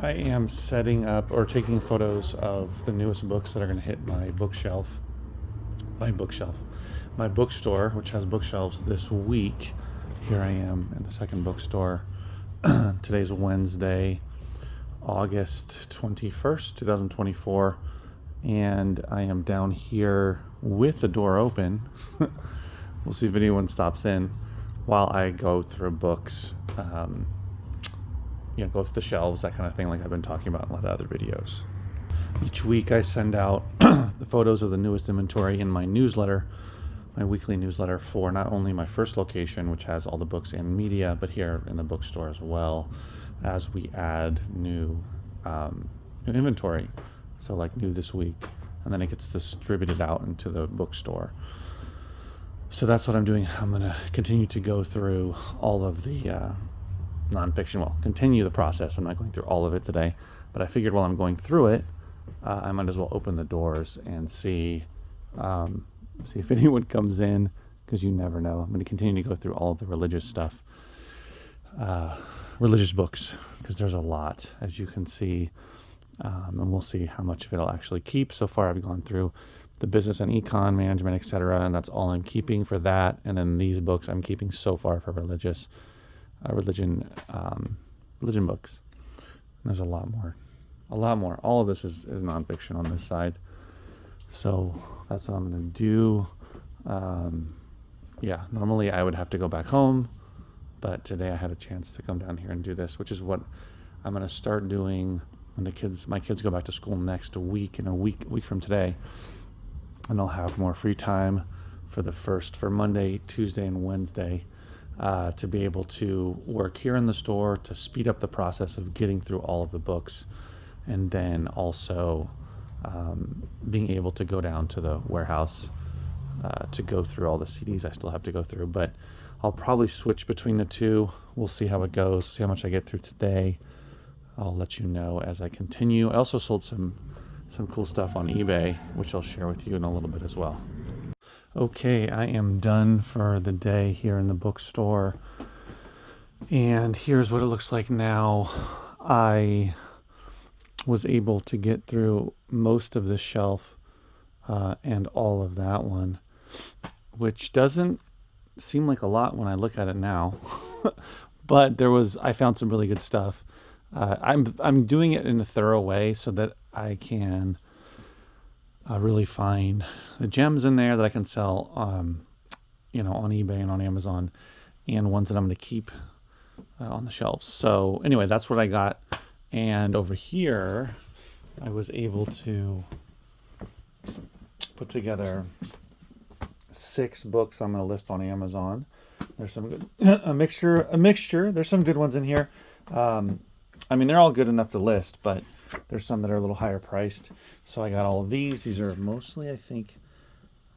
I am setting up or taking photos of the newest books that are going to hit my bookshelf, my bookshelf, my bookstore, which has bookshelves this week. Here I am in the second bookstore. Today's Wednesday, August 21st, 2024, and I am down here with the door open. We'll see if anyone stops in while I go through books. Go through the shelves, that kind of thing, like I've been talking about in a lot of other videos. Each week I send out the photos of the newest inventory in my newsletter, my weekly newsletter, for not only my first location, which has all the books and media, but here in the bookstore as well, as we add new inventory. So like new this week, and then it gets distributed out into the bookstore. So that's what I'm doing. I'm going to continue to go through all of the nonfiction. Well, continue the process. I'm not going through all of it today, but I figured while I'm going through it, I might as well open the doors and see if anyone comes in, because you never know. I'm going to continue to go through all of the religious stuff, religious books, because there's a lot, as you can see, and we'll see how much of it I'll actually keep. So far, I've gone through the business and econ, management, etc., and that's all I'm keeping for that. And then these books I'm keeping so far for religion books. And there's a lot more. All of this is nonfiction on this side. So that's what I'm going to do. Normally I would have to go back home, but today I had a chance to come down here and do this, which is what I'm going to start doing when my kids go back to school next week, in a week from today. And I'll have more free time for Monday, Tuesday, and Wednesday, to be able to work here in the store to speed up the process of getting through all of the books, and then also being able to go down to the warehouse to go through all the CDs I still have to go through. But I'll probably switch between the two. We'll see how it goes, see how much I get through today. I'll let you know as I continue. I also sold some cool stuff on eBay, which I'll share with you in a little bit as well. Okay, I am done for the day here in the bookstore, and here's what it looks like now. I was able to get through most of the shelf and all of that one, which doesn't seem like a lot when I look at it now, but I found some really good stuff. I'm doing it in a thorough way so that I can really find the gems in there that I can sell, on eBay and on Amazon, and ones that I'm going to keep on the shelves. So anyway, that's what I got. And over here, I was able to put together 6 books I'm going to list on Amazon. There's some good, a mixture. There's some good ones in here. They're all good enough to list, but there's some that are a little higher priced. So I got all of these. These are mostly, I think,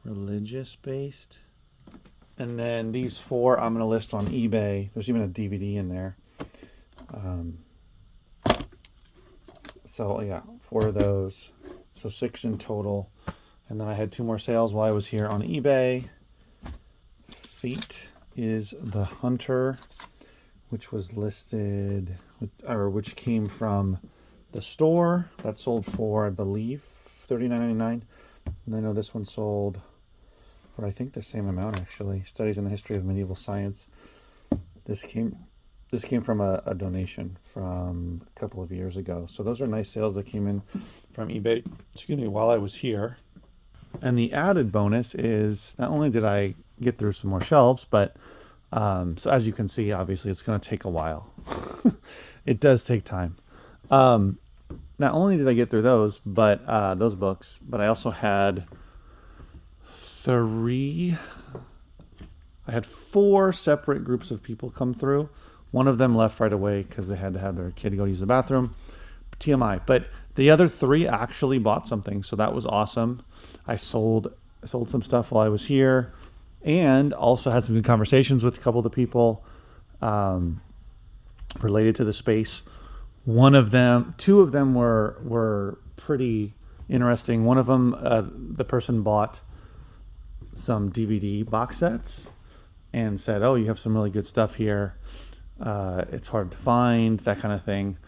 religious based. And then these 4 I'm going to list on eBay. There's even a DVD in there. 4 of those. So 6 in total. And then I had 2 more sales while I was here on eBay. Fate is the Hunter, which was listed, which came from the store. That sold for, I believe, $39.99. And I know this one sold for, I think, the same amount, actually. Studies in the History of Medieval Science. This came from a donation from a couple of years ago. So those are nice sales that came in from eBay, while I was here. And the added bonus is, not only did I get through some more shelves, but so as you can see, obviously it's going to take a while. It does take time. Not only did I get through those books, but I also had 4 separate groups of people come through. One of them left right away because they had to have their kid go use the bathroom. TMI. But the other 3 actually bought something, so that was awesome. I sold some stuff while I was here, and also had some good conversations with a couple of the people related to the space. 2 of them were pretty interesting. One of them, the person bought some DVD box sets and said, "Oh, you have some really good stuff here. It's hard to find," that kind of thing.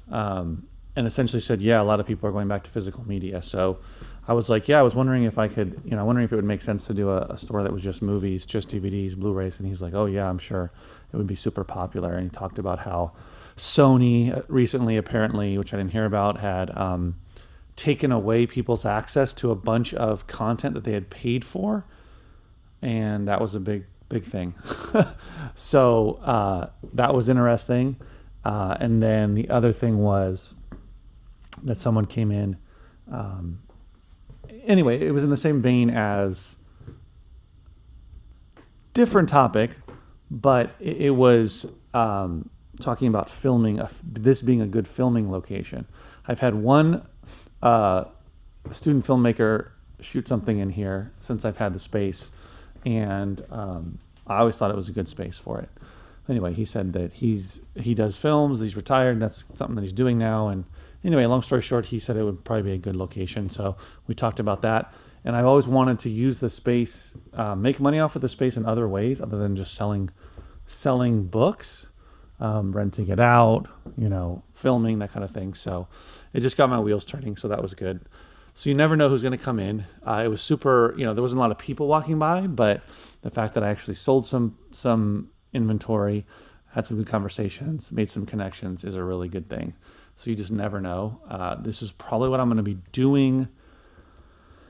and essentially said, yeah, a lot of people are going back to physical media. So I was like, yeah, I was wondering if I could, wondering if it would make sense to do a store that was just movies, just DVDs, Blu-rays. And he's like, oh yeah, I'm sure it would be super popular. And he talked about how Sony recently, apparently, which I didn't hear about, had taken away people's access to a bunch of content that they had paid for. And that was a big thing. So that was interesting. And then the other thing was that someone came in. Anyway, it was in the same vein as different topic, but it was talking about filming, this being a good filming location. I've had one student filmmaker shoot something in here since I've had the space, and I always thought it was a good space for it. Anyway, he said that he does films, he's retired, and that's something that he's doing now. And anyway, long story short, he said it would probably be a good location. So we talked about that. And I've always wanted to use the space, make money off of the space in other ways other than just selling books, renting it out, filming, that kind of thing. So it just got my wheels turning. So that was good. So you never know who's going to come in. It was super, there wasn't a lot of people walking by, but the fact that I actually sold some inventory, had some good conversations, made some connections is a really good thing. So you just never know. This is probably what I'm going to be doing,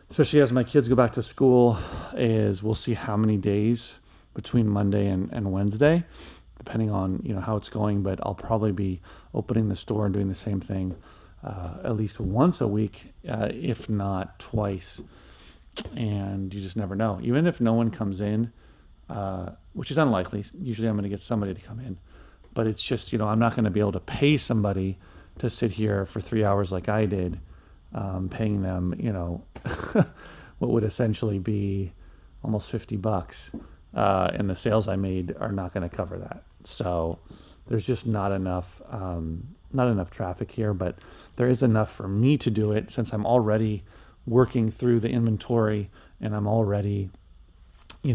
especially as my kids go back to school, is we'll see how many days between Monday and Wednesday, depending on, how it's going. But I'll probably be opening the store and doing the same thing at least once a week, if not twice. And you just never know. Even if no one comes in, which is unlikely. Usually I'm going to get somebody to come in. But it's just, I'm not going to be able to pay somebody to sit here for 3 hours like I did, paying them, what would essentially be almost $50. And the sales I made are not going to cover that. So there's just not enough traffic here, but there is enough for me to do it since I'm already working through the inventory and I'm already,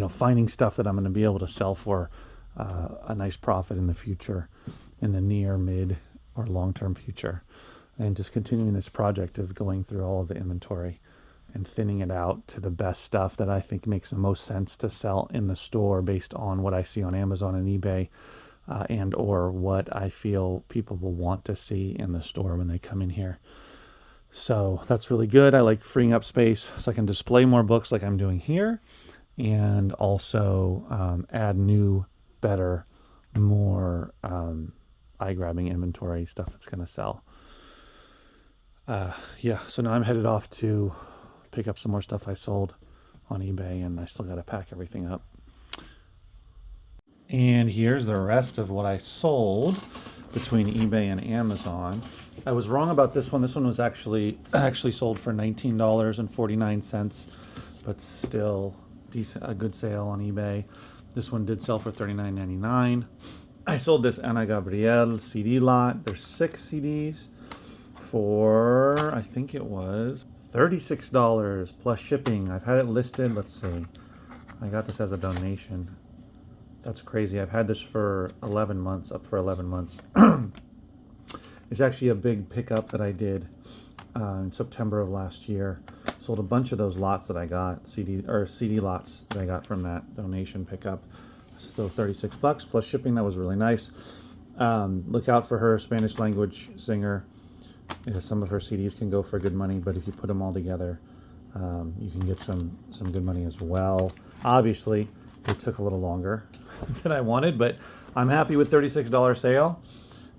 finding stuff that I'm going to be able to sell for a nice profit in the future, in the near, mid, or long-term future. And just continuing this project of going through all of the inventory and thinning it out to the best stuff that I think makes the most sense to sell in the store based on what I see on Amazon and eBay, and or what I feel people will want to see in the store when they come in here. So that's really good. I like freeing up space so I can display more books like I'm doing here, and also add new, better, more eye-grabbing inventory, stuff that's going to sell. So now I'm headed off to pick up some more stuff I sold on eBay, and I still got to pack everything up. And here's the rest of what I sold between eBay and Amazon. I was wrong about this one. This one was actually sold for $19.49, but still a good sale on eBay. This one did sell for $39.99. I sold this Ana Gabriel CD lot. There's 6 CDs for, I think it was $36 plus shipping. I've had it listed. Let's see. I got this as a donation. That's crazy. I've had this for 11 months, up for 11 months. It's actually a big pickup that I did in September of last year. Sold a bunch of those lots that I got, CD lots that I got from that donation pickup. So $36 plus shipping. That was really nice. Look out for her, Spanish language singer. Some of her CDs can go for good money, but if you put them all together, you can get some good money as well. Obviously, it took a little longer than I wanted, but I'm happy with $36 sale.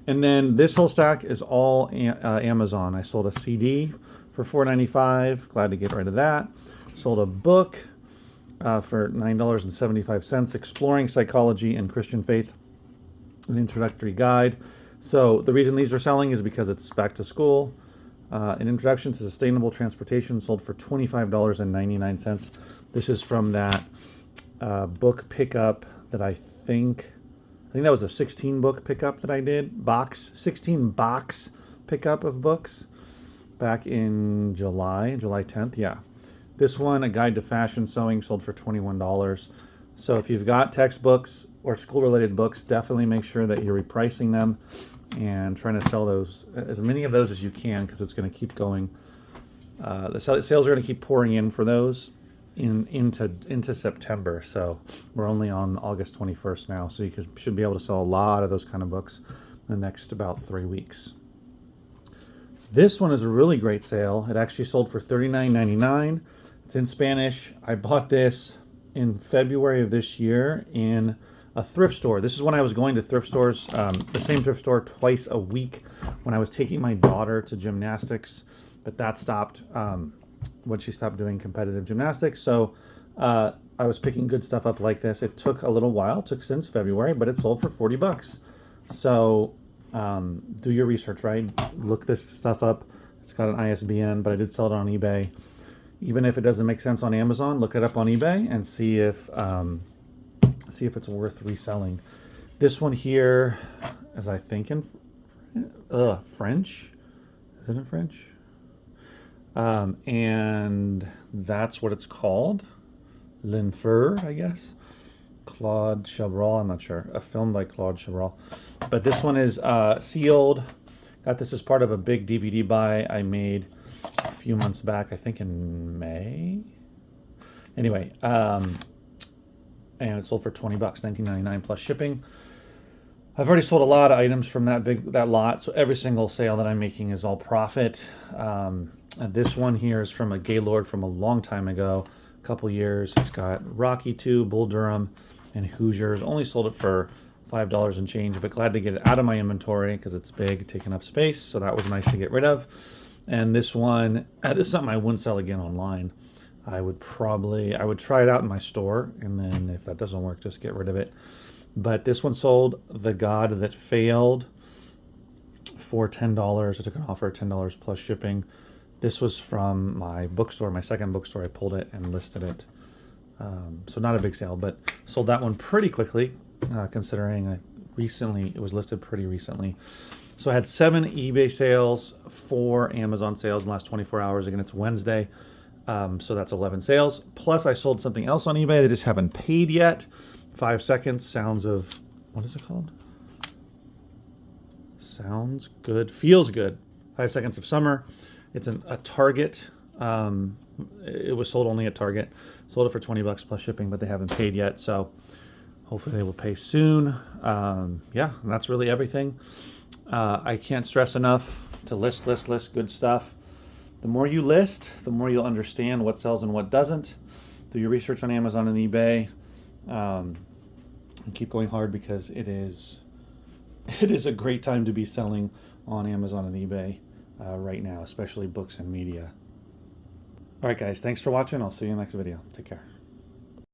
And then this whole stack is all Amazon. I sold a CD for $4.95. Glad to get rid of that. Sold a book for $9.75. Exploring Psychology and Christian Faith, an introductory guide. So the reason these are selling is because it's back to school. An Introduction to Sustainable Transportation sold for $25.99. This is from that book pickup that I think that was a 16 book pickup that I did. 16 box pickup of books back in July 10th. Yeah. This one, A Guide to Fashion Sewing, sold for $21. So if you've got textbooks or school-related books, definitely make sure that you're repricing them and trying to sell those, as many of those as you can, because it's going to keep going. The sales are going to keep pouring in for those into September. So we're only on August 21st now, so you should be able to sell a lot of those kind of books in the next about 3 weeks. This one is a really great sale. It actually sold for $39.99. It's in Spanish. I bought this in February of this year in a thrift store. This is when I was going to thrift stores, the same thrift store twice a week when I was taking my daughter to gymnastics, but that stopped when she stopped doing competitive gymnastics. So I was picking good stuff up like this. It took a little while, it took since February, but it sold for 40 bucks. So do your research, right? Look this stuff up. It's got an ISBN, but I did sell it on eBay. Even if it doesn't make sense on Amazon, look it up on eBay and see if it's worth reselling. This one here is, I think, in French. Is it in French? And that's what it's called. L'Enfer, I guess. Claude Chabrol, I'm not sure. A film by Claude Chabrol. But this one is sealed. Got this as part of a big DVD buy I made a few months back, I think in May. Anyway, and it sold for 20 bucks, $19.99 plus shipping. I've already sold a lot of items from that lot, so every single sale that I'm making is all profit. And this one here is from a Gaylord from a long time ago, a couple years. It's got Rocky II, Bull Durham, and Hoosiers. Only sold it for $5 and change, but glad to get it out of my inventory because it's big, taking up space, so that was nice to get rid of. And this one, this is something I wouldn't sell again online. I would try it out in my store, and then if that doesn't work, just get rid of it. But this one sold, The God That Failed, for $10. I took an offer of $10 plus shipping. This was from my bookstore, my second bookstore. I pulled it and listed it. So not a big sale, but sold that one pretty quickly, considering it was listed pretty recently. So I had 7 eBay sales, 4 Amazon sales in the last 24 hours. Again, it's Wednesday. So that's 11 sales. Plus I sold something else on eBay. They just haven't paid yet. 5 seconds, sounds of, what is it called? Sounds good, feels good. 5 seconds of summer. It's a Target. It was sold only at Target. Sold it for 20 bucks plus shipping, but they haven't paid yet. So hopefully they will pay soon. Yeah, and that's really everything. I can't stress enough to list good stuff. The more you list, the more you'll understand what sells and what doesn't. Do your research on Amazon and eBay. And keep going hard because it is a great time to be selling on Amazon and eBay right now, especially books and media. All right, guys, thanks for watching. I'll see you in the next video. Take care.